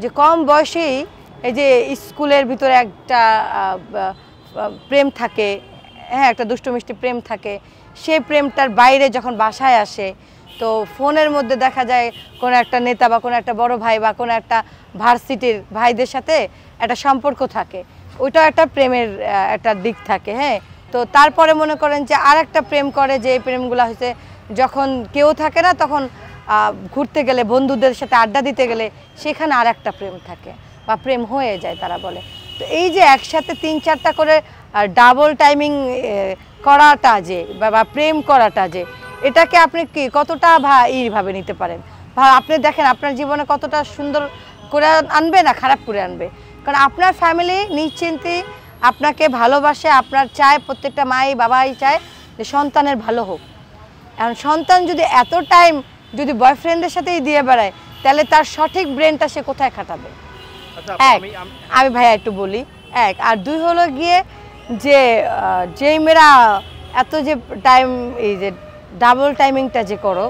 যে কম বয়সেই এই যে স্কুলের ভিতরে একটা প্রেম থাকে, হ্যাঁ, একটা দুষ্টু মিষ্টি প্রেম থাকে, সেই প্রেমটার বাইরে যখন বাসায় আসে তো ফোনের মধ্যে দেখা যায় কোনো একটা নেতা বা কোনো একটা বড় ভাই বা কোনো একটা ভার্সিটির ভাইদের সাথে একটা সম্পর্ক থাকে, ওইটাও একটা প্রেমের একটা দিক থাকে। হ্যাঁ, তো তারপরে মনে করেন যে আর একটা প্রেম করে, যে এই প্রেমগুলো হচ্ছে যখন কেউ থাকে না তখন ঘুরতে গেলে, বন্ধুদের সাথে আড্ডা দিতে গেলে সেখানে আর একটা প্রেম থাকে বা প্রেম হয়ে যায় তারা বলে। তো এই যে একসাথে 3-4টা করে ডাবল টাইমিং করাটা যে বা প্রেম করাটা যে, এটাকে আপনি কি কতটা এইভাবে নিতে পারেন, আপনি দেখেন আপনার জীবনে কতটা সুন্দর করে আনবে না খারাপ করে আনবে। কারণ আপনার ফ্যামিলি নিশ্চিন্তে আপনাকে ভালোবাসে, আপনার চায়, প্রত্যেকটা মাই বাবাই চায় যে সন্তানের ভালো হোক। এখন সন্তান যদি এত টাইম যদি বয়ফ্রেন্ডের সাথেই দিয়ে বেড়ায় তাহলে তার সঠিক ব্রেনটা সে কোথায় খাটাবে? আমি ভাইয়া একটু বলি, এক। আর দুই হলো গিয়ে যে যেই মেয়েরা এত যে টাইম, এই যে ডাবল টাইমিংটা যে করো,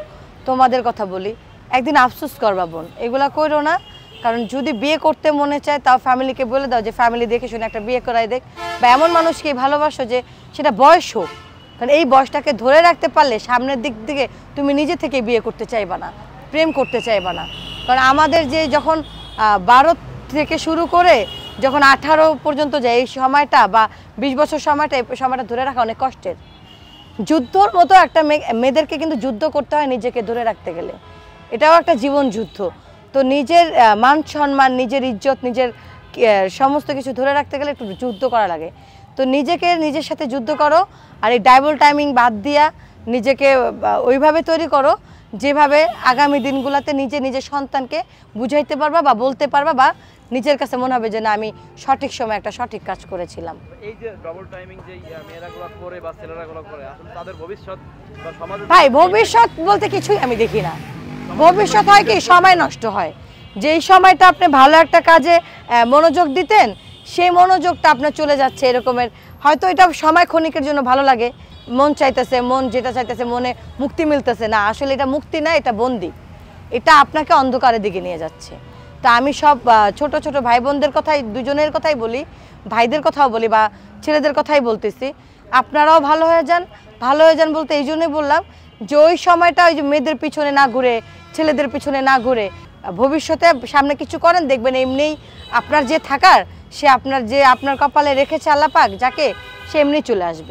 তোমাদের কথা বলি, একদিন আফসোস করবা বোন, এগুলা করো না। কারণ যদি বিয়ে করতে মনে চায় তাও ফ্যামিলিকে বলে দাও যে ফ্যামিলি দেখে শুনে একটা বিয়ে করাই দেখ, বা এমন মানুষকে ভালোবাসো যে সেটা বয়স হোক। কারণ এই বয়সটাকে ধরে রাখতে পারলে সামনের দিক থেকে তুমি নিজে থেকে বিয়ে করতে চাইবা না, প্রেম করতে চাইবা না। কারণ আমাদের যে যখন 12 থেকে শুরু করে যখন 18 পর্যন্ত যায় এই সময়টা, বা 20 বছর সময়টা, এই সময়টা ধরে রাখা অনেক কষ্টের। যুদ্ধর মতো একটা মেয়েদেরকে কিন্তু যুদ্ধ করতে হয় নিজেকে ধরে রাখতে গেলে, এটাও একটা জীবন যুদ্ধ। তো নিজের মান সম্মান, নিজের ইজ্জত, নিজের সমস্ত কিছু ধরে রাখতে গেলে একটু যুদ্ধ করা লাগে। তো নিজেকে নিজের সাথে যুদ্ধ করো, আর এই ডাবল টাইমিং বাদ দিয়া নিজেকে ওইভাবে তৈরি করো যেভাবে আগামী দিনগুলোতে নিজের সন্তানকে বুঝাইতে পারবা বা বলতে পারবা, বা নিজের কাছে মনে হবে যে না, আমি সঠিক সময় একটা সঠিক কাজ করেছিলাম। এই যে ডাবল টাইমিং যে মেয়েরাগুলো করে বা ছেলেরাগুলো করে, আসলে তাদের ভবিষ্যৎ বা সমাজে ভাই ভবিষ্যৎ বলতে কিছুই আমি দেখি না। ভবিষ্যৎ হয় কি, সময় নষ্ট হয়। যেই সময়টা আপনি ভালো একটা কাজে মনোযোগ দিতেন, সেই মনোযোগটা আপনার চলে যাচ্ছে এরকমের। হয়তো এটা সময় ক্ষণিকের জন্য ভালো লাগে, মন চাইতেছে, মন যেটা চাইতেছে, মনে মুক্তি মিলতেছে না, আসলে এটা মুক্তি না, এটা বন্দি, এটা আপনাকে অন্ধকারের দিকে নিয়ে যাচ্ছে। তা আমি সব ছোট ছোট ভাই বোনদের কথাই, দুজনের কথাই বলি, ভাইদের কথাও বলি বা ছেলেদের কথাই বলতেছি, আপনারাও ভালো হয়ে যান। ভালো হয়ে যান বলতে এই জন্যই বললাম যে ওই সময়টা ওই যে মেয়েদের পিছনে না ঘুরে, ছেলেদের পিছনে না ঘুরে, ভবিষ্যতে সামনে কিছু করেন, দেখবেন এমনিই আপনার যে থাকার, সে আপনার যে আপনার কপালে রেখেছে আল্লাহ পাক যাকে, সে এমনি চলে আসবে।